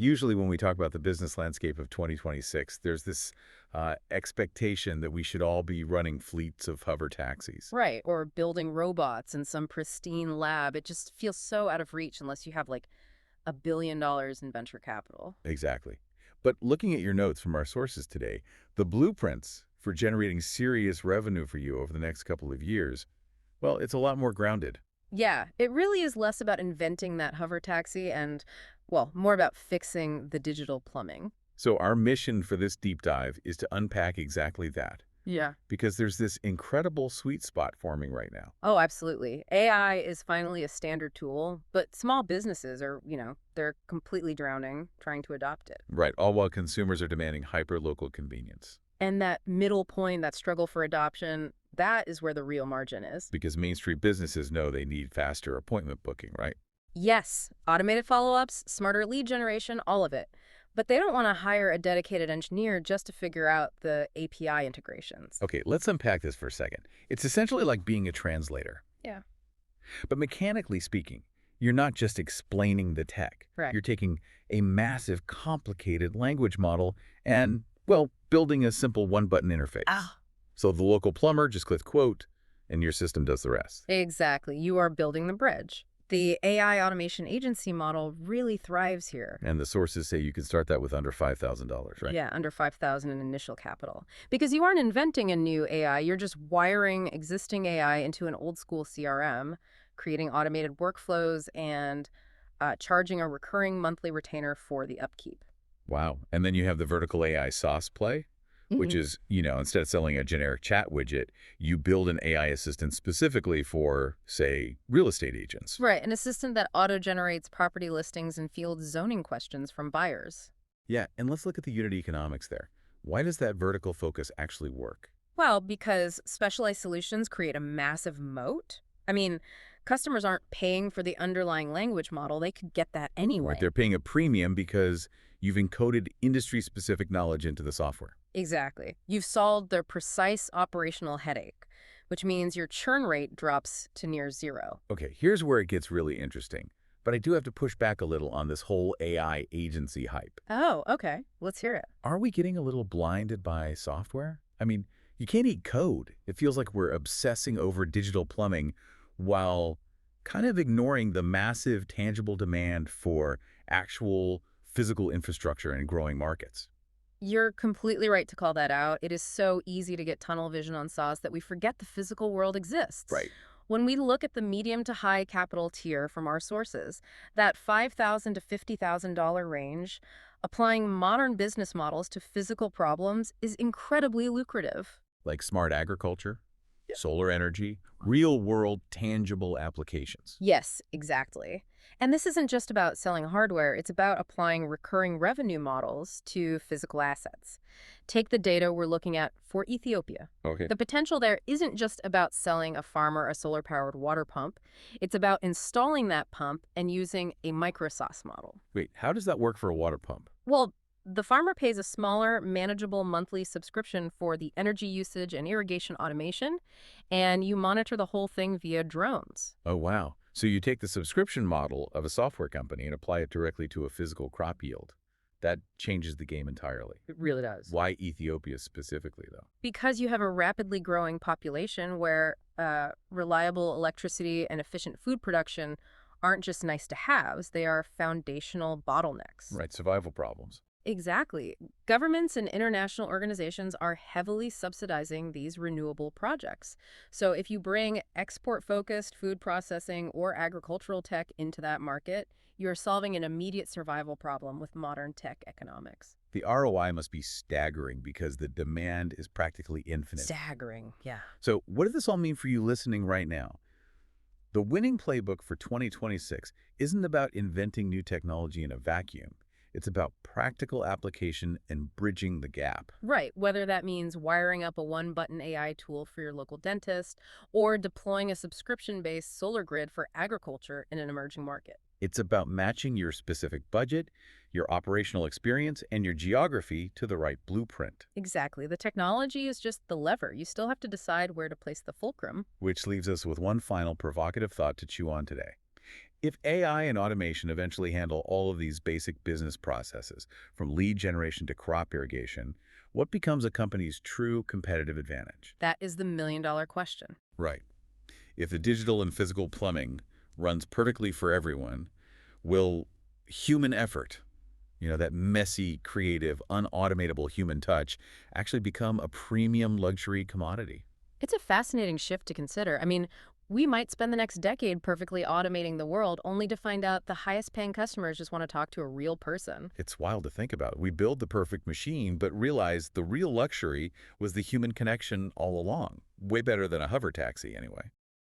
Usually when we talk about the business landscape of 2026, there's this expectation that we should all be running fleets of hover taxis. Right, or building robots in some pristine lab. It just feels so out of reach unless you have like $1 billion in venture capital. Exactly. But looking at your notes from our sources today, the blueprints for generating serious revenue for you over the next couple of years, well, it's a lot more grounded. Yeah, it really is less about inventing that hover taxi and, well, more about fixing the digital plumbing. So our mission for this deep dive is to unpack exactly that, Yeah. because there's this incredible sweet spot forming right now. Oh, absolutely. AI is finally a standard tool, but small businesses are, they're completely drowning trying to adopt it. Right, all while consumers are demanding hyper-local convenience. And that middle point, that struggle for adoption, that is where the real margin is. Because Main Street businesses know they need faster appointment booking, right? Yes, automated follow-ups, smarter lead generation, all of it. But they don't want to hire a dedicated engineer just to figure out the API integrations. Okay, let's unpack this for a second. It's essentially like being a translator. Yeah. But mechanically speaking, you're not just explaining the tech. Correct. You're taking a massive, complicated language model and, well, building a simple one-button interface. Ah, So the local plumber just clicks quote, and your system does the rest. exactly. You are building the bridge. The AI automation agency model really thrives here. And the sources say you can start that with under $5,000, right? Yeah, under 5,000 in initial capital. Because you aren't inventing a new AI, you're just wiring existing AI into an old school CRM, creating automated workflows, and charging a recurring monthly retainer for the upkeep. Wow. And then you have the vertical AI sauce play, which is, instead of selling a generic chat widget, you build an AI assistant specifically for, say, real estate agents. Right, an assistant that auto-generates property listings and fields zoning questions from buyers. Yeah, and let's look at the unit economics there. Why does that vertical focus actually work? Well, because specialized solutions create a massive moat. I mean, customers aren't paying for the underlying language model. They could get that Right, anyway. they're paying a premium because you've encoded industry-specific knowledge into the software. Exactly. You've solved their precise operational headache, which means your churn rate drops to near zero. Okay, here's where it gets really interesting. But I do have to push back a little on this whole AI agency hype. Oh, okay. Let's hear it. Are we getting a little blinded by software? I mean, you can't eat code. It feels like we're obsessing over digital plumbing while kind of ignoring the massive tangible demand for actual physical infrastructure in growing markets. You're completely right to call that out. It is so easy to get tunnel vision on SaaS that we forget the physical world exists. Right. When we look at the medium to high capital tier from our sources, that $5,000 to $50,000 range, applying modern business models to physical problems is incredibly lucrative. Like smart agriculture, solar energy, real-world tangible applications. Yes, exactly. And this isn't just about selling hardware, it's about applying recurring revenue models to physical assets. Take the data we're looking at for Ethiopia. Okay. The potential there isn't just about selling a farmer a solar-powered water pump. It's about installing that pump and using a micro-SaaS model. Wait, how does that work for a water pump? Well, the farmer pays a smaller, manageable monthly subscription for the energy usage and irrigation automation, and you monitor the whole thing via drones. Oh, wow. So you take the subscription model of a software company and apply it directly to a physical crop yield. That changes the game entirely. It really does. Why Ethiopia specifically, though? Because you have a rapidly growing population where reliable electricity and efficient food production aren't just nice to haves, they are foundational bottlenecks. Right, survival problems. Exactly. Governments and international organizations are heavily subsidizing these renewable projects. So if you bring export-focused food processing or agricultural tech into that market, you're solving an immediate survival problem with modern tech economics. The ROI must be staggering because the demand is practically infinite. Staggering, yeah. So what does this all mean for you listening right now? The winning playbook for 2026 isn't about inventing new technology in a vacuum. It's about practical application and bridging the gap. Right, whether that means wiring up a one-button AI tool for your local dentist or deploying a subscription-based solar grid for agriculture in an emerging market. It's about matching your specific budget, your operational experience, and your geography to the right blueprint. Exactly. The technology is just the lever. You still have to decide where to place the fulcrum. Which leaves us with one final provocative thought to chew on today. If AI and automation eventually handle all of these basic business processes, from lead generation to crop irrigation, what becomes a company's true competitive advantage? That is the million-dollar question. Right. If the digital and physical plumbing runs perfectly for everyone, will human effort, that messy, creative, unautomatable human touch, actually become a premium luxury commodity? It's a fascinating shift to consider. I mean, we might spend the next decade perfectly automating the world only to find out the highest paying customers just want to talk to a real person. It's wild to think about. We build the perfect machine, but realize the real luxury was the human connection all along. Way better than a hover taxi, anyway.